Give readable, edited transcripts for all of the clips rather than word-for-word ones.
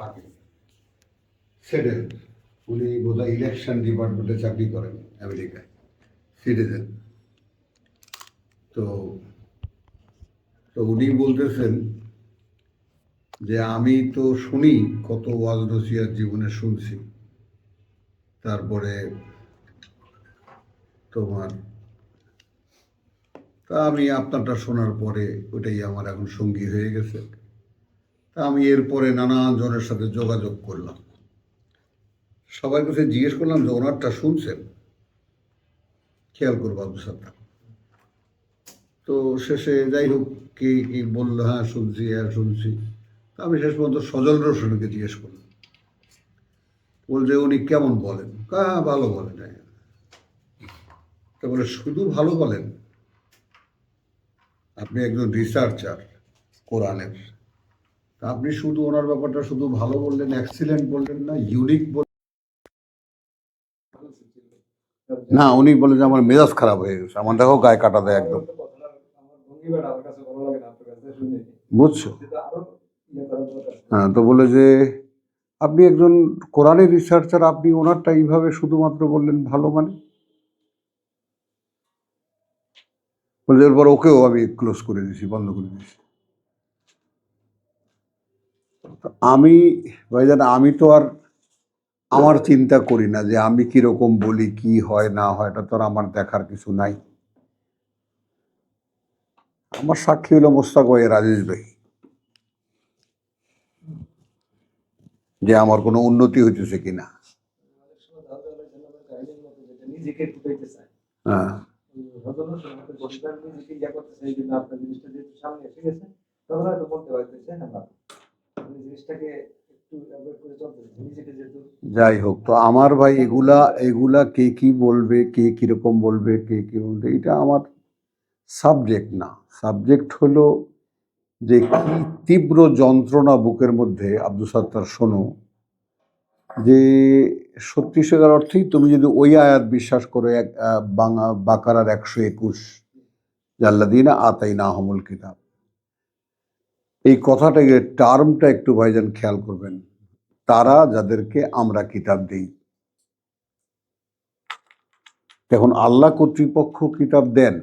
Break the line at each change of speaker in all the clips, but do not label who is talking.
থাকে সেটেল। উনি বোধহয় ইলেকশন ডিপার্টমেন্টে চাকরি করেন আমেরিকায়, সিটিজেন। তো তো উনি বলতেছেন যে আমি তো শুনি, কত ওয়াজ নসিহত জীবনে শুনছি, তারপরে তোমার তা আমি আপনারটা শোনার পরে ওটাই আমার এখন সঙ্গী হয়ে গেছে। তা আমি এরপরে নানান জনের সাথে যোগাযোগ করলাম, সবার কাছে জিজ্ঞেস করলাম যে ওনারটা শুনছেন, খেয়াল করবো আব্দুল সাত্তার। তো শেষে যাই হোক কে কি বললো, হ্যাঁ শুনছি, হ্যাঁ শুনছি। আমি শেষ পর্যন্ত সজল রোশনকে জিজ্ঞেস করলাম, বলছে উনি কেমন বলেন? হ্যাঁ ভালো বলেন। তারপরে শুধু ভালো বলেন? আপনি একজন রিসার্চার কোরআনের, তা আপনি শুধু ওনার ব্যাপারটা শুধু ভালো বললেন, এক্সিলেন্ট বললেন না, ইউনিক বললেন না? উনি বলে যে আমার মেজাজ খারাপ হয়ে গেছে, আমার দেখো গায়ে কাটা দেয় একদম, বুঝছো? হ্যাঁ, তো বলে যে আপনি একজন কোরআনের রিসার্চার, আপনি ওনারটা এইভাবে শুধুমাত্র বললেন ভালো, মানে বলে এরপর ওকেও আমি ক্লোজ করে দিয়েছি, বন্ধ করে দিয়েছি। আমি ভাইজান, আমি তো আর আমার চিন্তা করি না যে আমি কিরকম বলি, কি হয় না হয়, এটা তো আর আমার দেখার কিছু নাই। আমার সাক্ষী হলো মোস্তাক ভাই, রাজেশ ভাই, যে আমার কোনো উন্নতি হইতেছে কিনা। হ্যাঁ, যাই হোক, তো আমার ভাই এগুলা এগুলা কে কি বলবে, কে কিরকম বলবে, কে কি বলবে, এটা আমার সাবজেক্ট না। সাবজেক্ট হলো যে কি তীব্র যন্ত্রণা বুকের মধ্যে। আব্দুল সাত্তার, শোনো, যে সত্যিকার অর্থেই তুমি যদি ওই আয়াত বিশ্বাস করো, এক বাকারার 121, জাল্লাদিনা আতাই না হমুল কিতাব, এই কথাটাকে, টার্মটা একটু ভাইজান খেয়াল করবেন, তারা যাদেরকে আমরা কিতাব দিই। এখন আল্লাহ কর্তৃপক্ষ কিতাব দেন,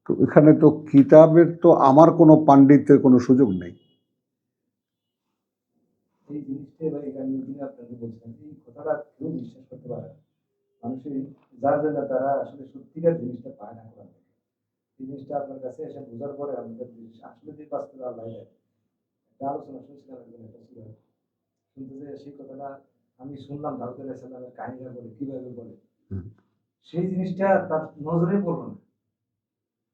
তো এখানে তো কিতাবের তো আমার কোনো পাণ্ডিত্যের কোনো সুযোগ নেই। এই জিনিসটাই ভাই আমি আপনাকে বলছিলাম, এই কথাটা কেউ বিশ্বাস করতে পারে না। মানুষের যার জন্য তারা আসলে সত্যিকার জিনিসটা পায় না। এই জিনিসটা আপনার কাছে এসে বোঝার পরে আমাদের আসলে যে বাস্তবে আল্লাহ একটা আলোচনা শুনছিলাম, একজন একটা ছিল শুনতে যে সেই কথাটা আমি শুনলাম, দাউদ আলাইহিস সালামের কাহিনীটা বলে কিভাবে বলে, সেই জিনিসটা তার নজরে পড়লো না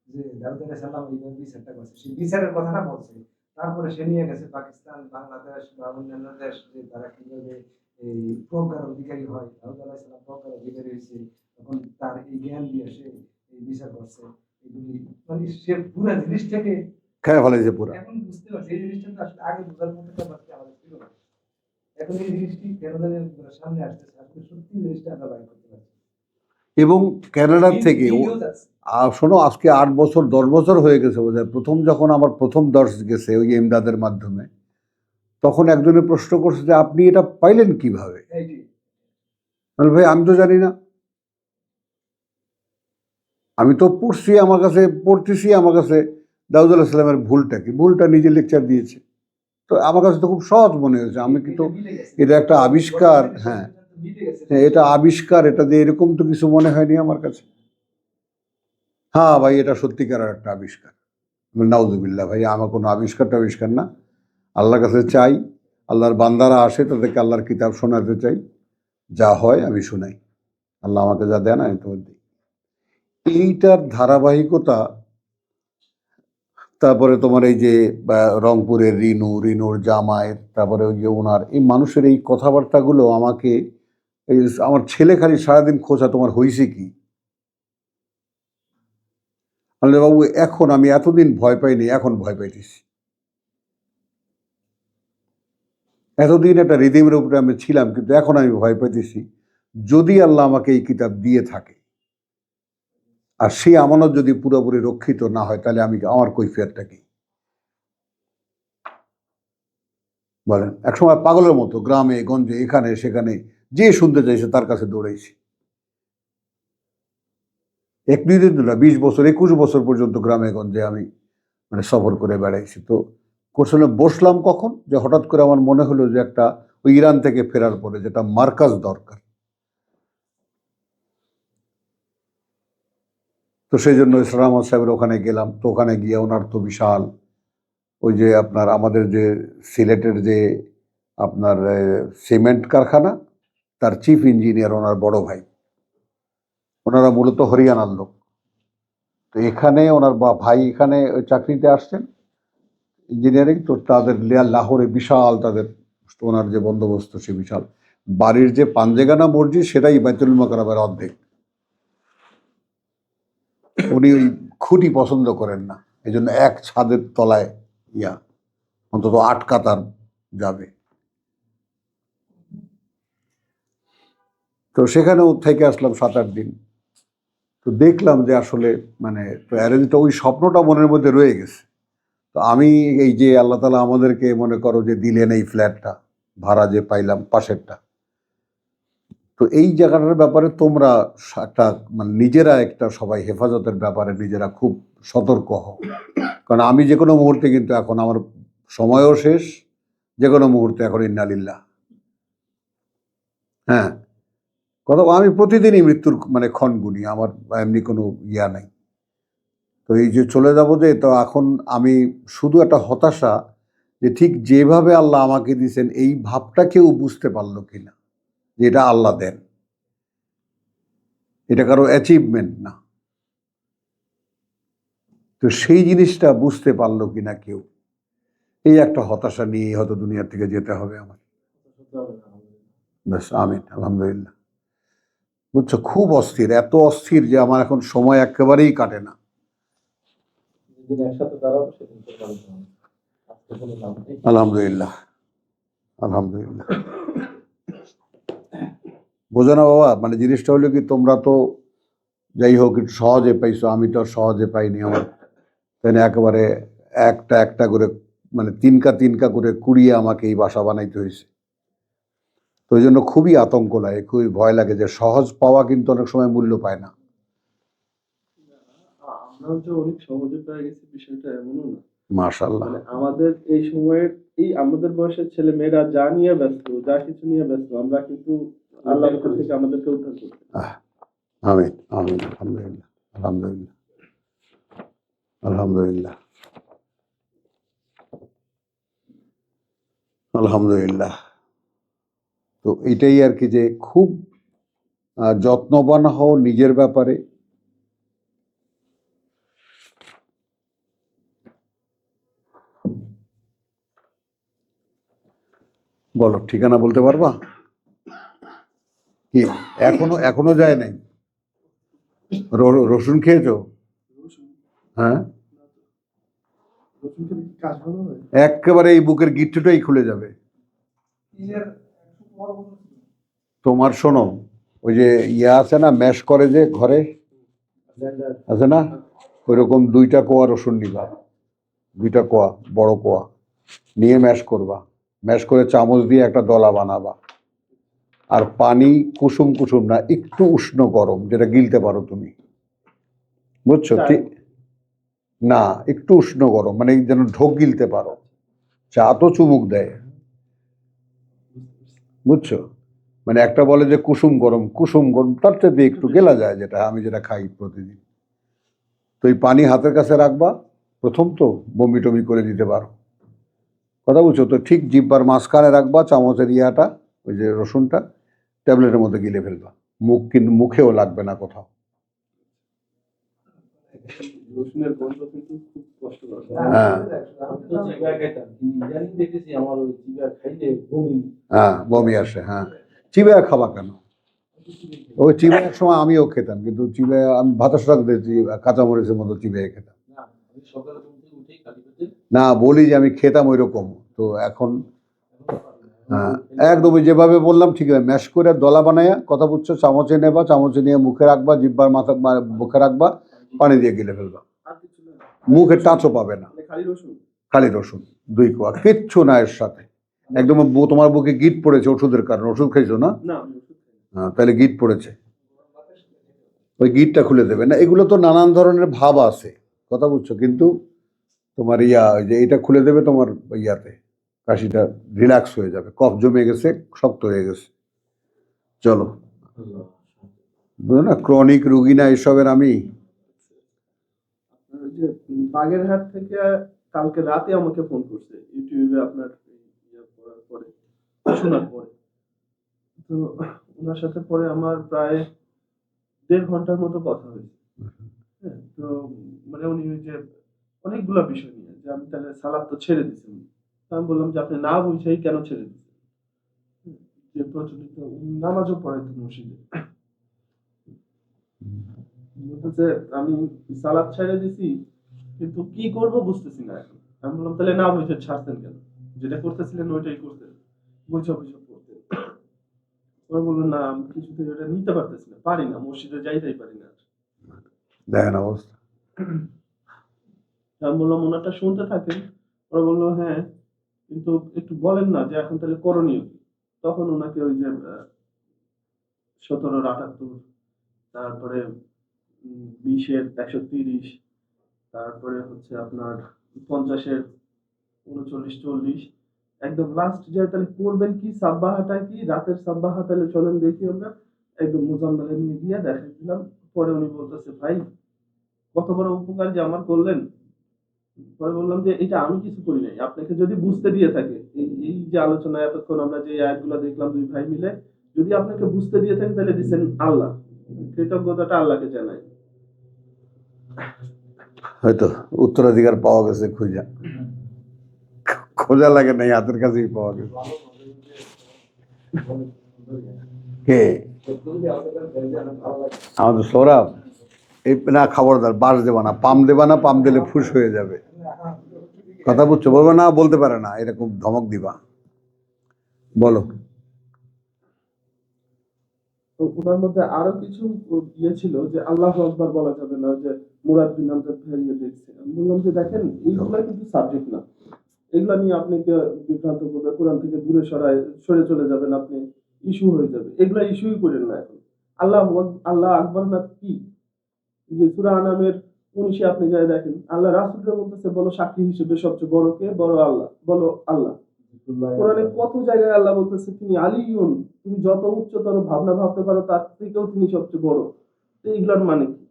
যে দাউদ আলাইহিস সালাম এইভাবে বিচারটা করছে, সেই বিচারের কথাটা বলছে। তারপরে সে নিয়ে গেছে পাকিস্তান, বাংলাদেশ বা অন্যান্য দেশ, যে তারা কিভাবে এই প্রজ্ঞার অধিকারী হয়। দাউদ আলাইহিস সালাম প্রজ্ঞার অধিকারী হয়েছে, তখন তার এই জ্ঞান দিয়ে সে এই বিচার করছে। এগুলি মানে সে পুরো জিনিসটাকে খেয়ে ফেলেছে পুরো। এখন বুঝতে পারছি এই জিনিসটা তো আসলে আগে বোঝার মতো ব্যাপারটা আমাদের ছিল না। এখন এই জিনিসটি কেন জানি সামনে আসতেছে, আসলে সত্যি জিনিসটা আমরা বাইর করতে পারছি। এবং ক্যানাডার থেকে শোনো, আজকে 8 বছর 10 বছর হয়ে গেছে বোধহয়, প্রথম যখন আমার প্রথম দর্শ গেছে ওই এমদাদের মাধ্যমে, তখন একজনে প্রশ্ন করছে যে আপনি এটা পাইলেন কিভাবে? ভাই আমি তো জানি না, আমি তো পড়ছি, আমার কাছে পড়তেছি, আমার কাছে দাউদ আলাইহিস সালামের ভুলটা কি, ভুলটা নিজে লেকচার দিয়েছে। তো আমার কাছে তো খুব সহজ মনে হয়েছে, আমি কিন্তু এটা একটা আবিষ্কার, হ্যাঁ এটা আবিষ্কার, এটা দিয়ে এরকম তো কিছু মনে হয়নি আমার কাছে। হ্যাঁ ভাই, এটা সত্যিকার একটা আবিষ্কার। নাউজুবিল্লাহ ভাই, আমার কোনো আবিষ্কার না। আল্লাহর কাছে চাই, আল্লাহর বান্দারা আসে, তাদেরকে আল্লাহর কিতাব শোনাতে চাই, যা হয় আমি শোনাই, আল্লাহ আমাকে যা দেন আমি তোমার দিই। এইটার ধারাবাহিকতা, তারপরে তোমার এই যে রংপুরের রিনুর জামাইয়ের, তারপরে ওই যে ওনার এই মানুষের এই কথাবার্তাগুলো আমাকে, এই আমার ছেলে খালি সারাদিন খোঁজা, তোমার হয়েছে কি? বাবু এখন আমি এতদিন ভয় পাইনি, এখন ভয় পাইতেছি। এতদিন একটা রিদিমের উপরে আমি ছিলাম, কিন্তু এখন আমি ভয় পাইতেছি, যদি আল্লাহ আমাকে এই কিতাব দিয়ে থাকে আর সেই আমানত যদি পুরোপুরি রক্ষিত না হয়, তাহলে আমি আমার কৈফিয়তটা কি?
বলেন, একসময় পাগলের মতো গ্রামে গঞ্জে এখানে সেখানে যে শুনতে চাইছে তার কাছে দৌড়াইছি। 1-2 দিন না, 20 বছর 21 বছর পর্যন্ত গ্রামে গঞ্জে আমি মানে সফর করে বেড়াইছি। তো কোর্সে বসলাম কখন, যে হঠাৎ করে আমার মনে হলো যে একটা ওই ইরান থেকে ফেরার পরে যেটা মার্কাজ দরকার। তো সেই জন্য ইসলাম আহমদ সাহেবের ওখানে গেলাম। তো ওখানে গিয়ে ওনার তো বিশাল ওই যে আপনার আমাদের যে সিলেটের যে আপনার সিমেন্ট কারখানা, তার চিফ ইঞ্জিনিয়ার ওনার বড় ভাই। ওনারা মূলত হরিয়ানার লোক। তো এখানে ওনার ভাই এখানে ওই চাকরিতে আসছেন ইঞ্জিনিয়ারিং। তো তাদের লাহোরে বিশাল তাদের ওনার যে বন্দোবস্ত সে বিশাল। বাড়ির যে পাঞ্জেগানা মসজিদ সেটাই বাইতুল মোকাররমের অর্ধেক। উনি ওই খুঁটি পছন্দ করেন না, এই জন্য এক ছাদের তলায় অন্তত 8 কাতার যাবে। তো সেখানেও থেকে আসলাম 7-8 দিন। তো দেখলাম যে আসলে মানে তো অ্যারেঞ্জটা ওই স্বপ্নটা মনের মধ্যে রয়ে গেছে। তো আমি এই যে আল্লাহ তাআলা আমাদেরকে মনে করো যে দিলেন এই ফ্ল্যাটটা ভাড়া যে পাইলাম পাশেরটা, তো এই জায়গাটার ব্যাপারে তোমরা একটা মানে নিজেরা একটা সবাই হেফাজতের ব্যাপারে নিজেরা খুব সতর্ক হও। কারণ আমি যে কোনো মুহূর্তে কিন্তু এখন আমার সময়ও শেষ, যে কোনো মুহূর্তে এখন ইন্নালিল্লাহ। হ্যাঁ, কথা আমি প্রতিদিনই মৃত্যুর মানে ক্ষণ গুনি, আমার এমনি কোনো নাই। তো এই যে চলে যাবো যে, তো এখন আমি শুধু একটা হতাশা যে ঠিক যেভাবে আল্লাহ আমাকে দিয়েছেন এই ভাবটা কেউ বুঝতে পারলো কিনা যে এটা আল্লাহ দেন, এটা কারো অ্যাচিভমেন্ট না। তো সেই জিনিসটা বুঝতে পারলো কিনা কেউ, এই একটা হতাশা নিয়ে হয়তো দুনিয়া থেকে যেতে হবে আমার। ব্যাস, আমিন, আলহামদুলিল্লাহ। বুঝছো, খুব অস্থির, এত অস্থির যে আমার এখন সময় একেবারেই কাটে না। আলহামদুলিল্লাহ, আলহামদুলিল্লাহ। বোঝো না বাবা, মানে জিনিসটা হলো কি, তোমরা তো যাই হোক একটু সহজে পাইছো, আমি তো আর সহজে পাইনি। আমার তাই না, একেবারে একটা একটা করে মানে তিনকা করে কুড়িয়ে আমাকে এই বাসা বানাইতে হয়েছে। তো ওই জন্য খুবই আতঙ্ক লাগে, খুবই ভয় লাগে যে সহজ পাওয়া কিন্তু অনেক সময় মূল্য পায় না।
আমরাও যে অনেক সহজে পেয়ে গেছি বিষয়টা এমনও না।
মাশাআল্লাহ।
মানে আমাদের এই সময়ের এই আমাদের বয়সের ছেলে মেয়েরা যা নিয়ে ব্যস্ত, যা কিছু নিয়ে ব্যস্ত, আমরা কিন্তু আল্লাহর কাছ থেকে আমাদেরকে উদ্ধার করতে।
আমিন, আমিন, আলহামদুলিল্লাহ, আলহামদুলিল্লাহ, আলহামদুলিল্লাহ, আলহামদুলিল্লাহ। তো এটাই আর কি, যে খুব যত্নবান হও নিজের ব্যাপারে। বলো, ঠিকানা বলতে পারবা কি? এখনো যায় নাই? রসুন খেয়েছো? হ্যাঁ, একেবারে এই বুকের গিট্টুটাই খুলে যাবে তোমার। শোনো, ওই যে আছে না, ম্যাশ করে যে ঘরে আছে না, ওইরকম 2টা কোয়া রসুন নিবা, 2টা কোয়া, বড় কোয়া নিয়ে ম্যাশ করবা। ম্যাশ করে চামচ দিয়ে একটা দলা বানাবা। আর পানি কুসুম কুসুম না, একটু উষ্ণ গরম, যেটা গিলতে পারো তুমি, বুঝছো? ঠিক না, একটু উষ্ণ গরম মানে যেন ঢোক গিলতে পারো। চা তো চুমুক দেয়, বুঝছো? মানে একটা বলে যে কুসুম গরম তার থেকে একটু গেলা যায়, যেটা খাই প্রতিদিন। তো এই পানি হাতের কাছে রাখবা। প্রথম তো বমি টমি করে দিতে পারো, কথা বুঝছো তো? ঠিক জিব্বার মাঝখানে রাখবা, চামচের ওই যে রসুনটা ট্যাবলেটের মধ্যে গিলে ফেলবা। কিন্তু মুখেও লাগবে না কোথাও।
রসুনের গন্ধ কিন্তু খুব কষ্টকর।
হ্যাঁ, হ্যাঁ, বমি আসে। হ্যাঁ, চিবায়া খাবা কেন? ওই চিবাইয়ের সময় আমিও খেতাম, কিন্তু চিবাইয়া আমি ভাতের সাথে কাঁচামরিচের মতো চিবাইয়ে খেতাম। না, বলি যে আমি খেতাম ওই রকম। তো এখন হ্যাঁ, একদমই যেভাবে বললাম ঠিক আছে, ম্যাশ করে দলা বানায়া, কথা বুঝছো, চামচে নেবা, চামচে নিয়ে মুখে রাখবা, জিব্বার মাথা মুখে রাখবা, পানি দিয়ে গিলে ফেলবা। মুখে টাচও পাবে না, খালি রসুন 2 কোয়া, কিচ্ছু না এর সাথে। একদম তোমার বুকে গিট পড়েছে ওষুধের কারণে, ওষুধ খাইছো না?
না আমি ওষুধ খাই না।
হ্যাঁ, তাহলে গিট পড়েছে, ওই গিটটা খুলে দেবে না। এগুলো তো নানান ধরনের ভাব আছে, কথা বুঝছো, কিন্তু তোমার ওই যে এটা খুলে দেবে তোমার ইয়াতে, কাশিটা রিল্যাক্স হয়ে যাবে, কফ জমে গেছে, শক্ত হয়ে গেছে। চলো, বুঝো না, ক্রনিক রুগী না এসবের আমি।
আপনার ওই যে বাগেরহাট থেকে কালকে রাতে আমাকে ফোন করছে ইউটিউবে আপনার ইয়ে করার পরে, শোনার পরে। তো ওনার সাথে পরে আমার প্রায় 1.5 ঘন্টার মতো কথা হয়েছে। হ্যাঁ, তো মানে উনি ওই যে অনেকগুলা বিষয় নিয়ে, যে আমি তাহলে সালাদ তো ছেড়ে দিছি উনি। তো আমি বললাম যে আপনি না বুঝেই কেন ছেড়ে দিচ্ছেন? যে প্রচলিত উনি নামাজও পড়াইতেন মসজিদে। বলতেছে আমি সালাদ ছেড়ে দিছি, কিন্তু কি করব বুঝতেছি না এখন। আমি বললাম তাহলে না বুঝে ছাড়তেন কেন? যেটা করতেছিলেন ওইটাই করতেন, বুঝে বুঝে করতেন। ওরা বললো না আমি কিছুতে এটা নিতে পারতেছি না, পারি না, মসজিদে যাইতেই পারি না।
দেখেন অবস্থা।
আমি বললাম ওনারটা শুনতে থাকেন। ওরা বললো হ্যাঁ, কিন্তু একটু বলেন না যে এখন তাহলে করণীয় কি। তখন ওনাকে ওই যে 17-78, তারপরে 20-130, তারপরে হচ্ছে আপনার 50-39-40, একদম লাস্ট যে তাহলে করবেন কি, সাব্বাহাটা কি, রাতের সাব্বাহা তাহলে চলেন দেখি আমরা, একদম মোজাম্মেলে নিয়ে গিয়ে দেখাই দিলাম। পরে উনি বলতেছে ভাই কত বড় উপকার যে আমার করলেন। পরে বললাম যে এটা আমি কিছু করি নাই, আপনাকে যদি বুঝতে দিয়ে থাকে, এই এই যে আলোচনা এতক্ষণ আমরা যে আয়াতগুলো দেখলাম দুই ভাই মিলে, যদি আপনাকে বুঝতে দিয়ে থাকে তাহলে দিচ্ছেন আল্লাহ, কৃতজ্ঞতাটা আল্লাহকে জানাই।
হয়তো উত্তরাধিকার পাওয়া গেছে, খোঁজা লাগে নাই, হাতের কাছেই পাওয়া গেছে। কে? আমাদের সৌরভ। এই না, খবরদার বাস দেবা না, পাম দেবা না, পাম দিলে ফুস হয়ে যাবে, কথা বুঝছো? বলবে না, বলতে পারে না, এরকম ধমক দিবা। বলো।
তো ওনার মধ্যে আরো কিছু ইয়ে ছিল যে আল্লাহু আকবার বলা যাবে না, যে মুরাদ বিন আমজাদ ফেরিয়ে দেখছে। আমি বললাম যে দেখেন এইগুলা কিন্তু সাবজেক্ট না, এগুলা নিয়ে আপনাকে বিভ্রান্ত করবে, কোরআন থেকে দূরে সরে চলে যাবেন আপনি, ইস্যু হয়ে যাবে, এগুলা ইস্যুই করেন না এখন। আল্লাহ আকবার না কি, যে সূরা আনামের 19 আপনি যাই দেখেন, আল্লাহ রাসূলকে বলতেছে বলো সাক্ষী হিসেবে সবচেয়ে বড় কে, বড় আল্লাহ, বলো আল্লাহ। কোরআনে কত জায়গায় আল্লাহ বলতেছে তিনি আলিয়ুন, তুমি যত উচ্চতর ভাবনা ভাবতে পারো তার থেকেও তিনি সবচেয়ে বড়। তো এগুলোর মানে কি?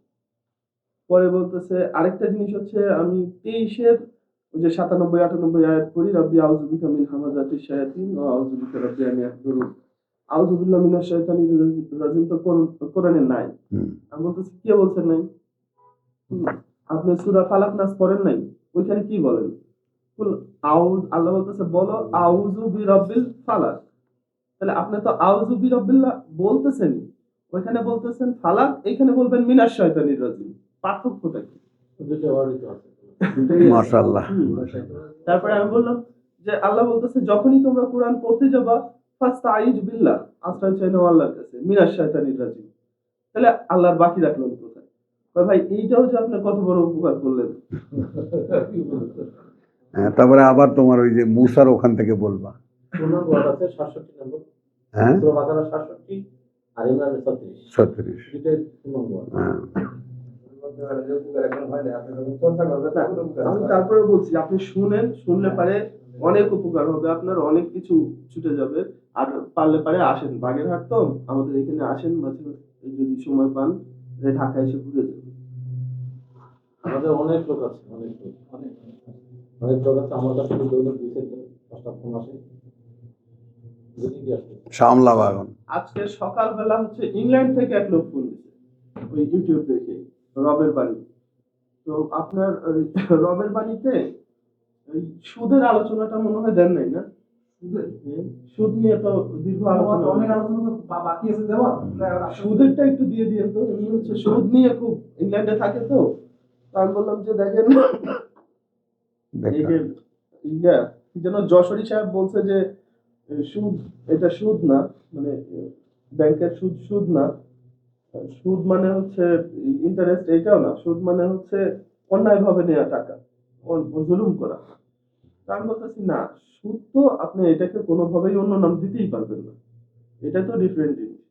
পরে বলতেছে আরেকটা জিনিস হচ্ছে, আমি 23-এর ওই যে 97-98 আয়াত পড়ি, রব্বি আউযু বিকা মিন হামাযাতিশ শায়াতিন ওয়া আউযু বিকা রব্বি আন ইয়াহদুরুন। আউযু বিল্লাহি মিনাশ শাইতানির রাজিম তো কোরআনে নাই। আমি বলতেছি কে বলছেন নাই? আপনি সূরা ফালাক নাস পড়েন নাই? ওইখানে কি বলেন? আল্লাহ বলতেছে বলো আউযু বিরাব্বিল ফালাক। তাহলে আপনি তো আউযু বিরাব্বিল্লাহ বলতেছেন, ওইখানে বলতেছেন ফালাক, এইখানে বলবেন মিনাশ শাইতানির রাজিম। পার্থক্যটা কি?
মাশাআল্লাহ।
তারপরে আমি বললাম যে আল্লাহ বলতেছে যখনই তোমরা কোরআন পড়তে যাবা ফাস্তাইজ বিল্লাহ, আশ্রয় চাই নাও আল্লাহর কাছে, মিনাশ শাইতানির রাজিম। তাহলে আল্লাহর বাকি রাখলেন কোথায়? ভাই এইটাও যে আপনি কত বড় উপকার করলেন।
হ্যাঁ, তারপরে আবার তোমার ওই যে মুসার ওখান থেকে বলবা।
আছে 67 নম্বর,
হ্যাঁ,
সূরা বাকারা 67 আর ইমরান 36,
36।
দুইটা নম্বর।
হ্যাঁ,
আমি তারপরে বলছি আপনি শুনলে পারে অনেক উপকার হবে আপনার, অনেক কিছু ছুটে যাবে। আর পারলে পারে আসেন, বাগেরহাট তো আমাদের এখানে আসেন মাঝে মাঝে, যদি সময় পান ঢাকায় এসে ঘুরে যাবেন।
আমাদের অনেক লোক আছে, অনেক লোক আছে আমার কাছে, দৈনিক 2-5টা ফোন আসে। যদি কি আসে
সামলাবা এখন।
আজকে সকালবেলা হচ্ছে ইংল্যান্ড থেকে এক লোক ফোন দিচ্ছে ওই ইউটিউব দেখে, রবের বাণী। তো আপনার রবের বাণীতে ওই সুদের আলোচনাটা মনে হয় দেন নাই না? সুদ নিয়ে তো দীর্ঘ আলোচনা, অনেক আলোচনা তো বাকি আছে দেওয়া, সুদেরটা একটু দিয়ে দিয়েন তো। উনি হচ্ছে সুদ নিয়ে খুব ইংল্যান্ডে থাকে তো। আমি বললাম যে দেখেন এই যে ইয়া কি যেন যশোরী সাহেব বলছে যে সুদ, এটা সুদ না, মানে ব্যাংকের সুদ না, সুদ মানে হচ্ছে ইন্টারেস্ট, এটাও না, সুদ মানে হচ্ছে অন্যায়ভাবে নেওয়া টাকা, জুলুম করা। আমি বলতেছি না, সুদ তো আপনি এটাকে কোনোভাবেই অন্য নাম দিতেই পারবেন না, এটা তো ডিফারেন্ট জিনিস।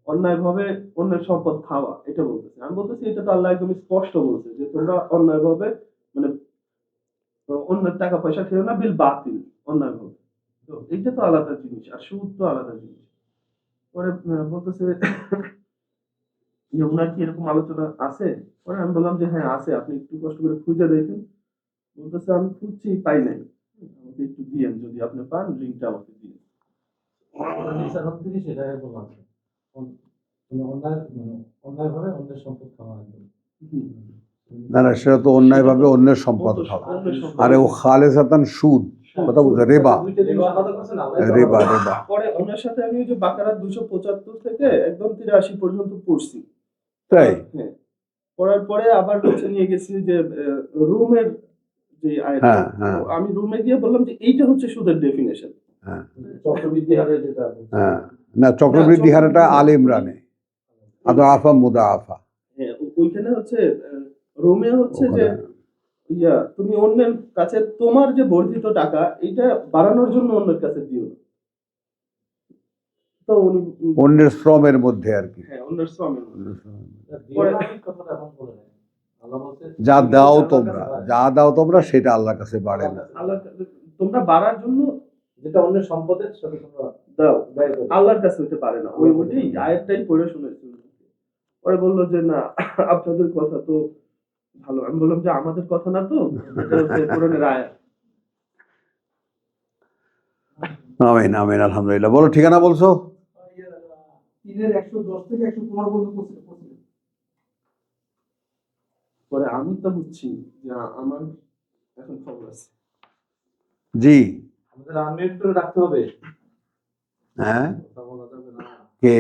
অন্যায়ভাবে অন্যের সম্পদ খাওয়া, এটা বলতেছি। আমি বলতেছি এটা তো আল্লাহ একদম স্পষ্ট বলছে যে তোমরা অন্যায়ভাবে মানে অন্যের টাকা পয়সা খেও না, বিল বাতিল, অন্যায়ভাবে। তো এইটা তো আলাদা জিনিস, আর সুদ তো আলাদা জিনিস। পরে বলতেছে যে ওনার কি এরকম আলোচনা আছে? পরে আমি বললাম যে হ্যাঁ আছে, আপনি একটু কষ্ট করে খুঁজে দেখেন। বলতেছে আমি খুঁজছি, পাই নাই। আমাকে একটু দিয়েন, যদি আপনি পান লিঙ্কটা আমাকে দিন।
নিসার হক থেকে সেটা একদম আছে। অন্যায়ভাবে অন্যের সম্পদ খাওয়া একদম।
না না, সেটা তো অন্যায়ভাবে অন্যের সম্পদ খাওয়া। আরে ও খালেসাতান সুদ, কথা বলছে রেবা,
দুইটা জিনিস আলাদা করছেন আল্লাহ।
রেবা রেবা।
পরে ওনার সাথে আমি ওই যে বাকারা 275 থেকে একদম 83 পর্যন্ত পড়ছি।
তাই?
হ্যাঁ, পড়ার পরে আবার হচ্ছে নিয়ে গেছি যে রুমের যে আয়াতটা,
হ্যাঁ হ্যাঁ
আমি রুমে গিয়ে বললাম যে এইটা হচ্ছে সুদের ডেফিনেশন।
হ্যাঁ
চক্রবৃদ্ধি হারে যেটা
হ্যাঁ। না, চক্রবৃদ্ধি হারটা আল ইমরানে, আদা আফা মুদা আফা।
হ্যাঁ, ওইখানে হচ্ছে রোমে হচ্ছে যে তুমি অন্যের কাছে তোমার যে বর্ধিত টাকা এটা বাড়ানোর জন্য অন্যের কাছে দিও না। তো উনি
অন্যের শ্রমের মধ্যে আর কি।
হ্যাঁ, অন্যের শ্রমের মধ্যে।
কথাটা এখন বলে নাই। আল্লাহ বলছে
যা দাও তোমরা, যা দাও তোমরা সেটা আল্লাহর কাছে বাড়ে না।
আল্লাহ তোমরা বাড়ার জন্য
যেটা অন্যের সম্পদের সাথে তোমরা
দাও,
ব্যয় করো।
আল্লাহর কাছে হতে পারে না। ওইটাই আয়াতটাই পড়ে শুনেছি। পরে বললো যে না, আপনাদের কথা তো ভালো। আমি বললাম যে আমাদের কথা না তো, এটা হচ্ছে কোরআনের আয়াত।
আমিন আমিন, আলহামদুলিল্লাহ। বলো ঠিকানা বলছো?
110 থেকে 115 পর্যন্ত পৌঁছে।
পরে আমি তো বুঝছি যে আমার এখন খবর আছে।
জি।
আমাদের আনমিউট করে রাখতে হবে।
হ্যাঁ,
কথা বলা যাবে না।
কে?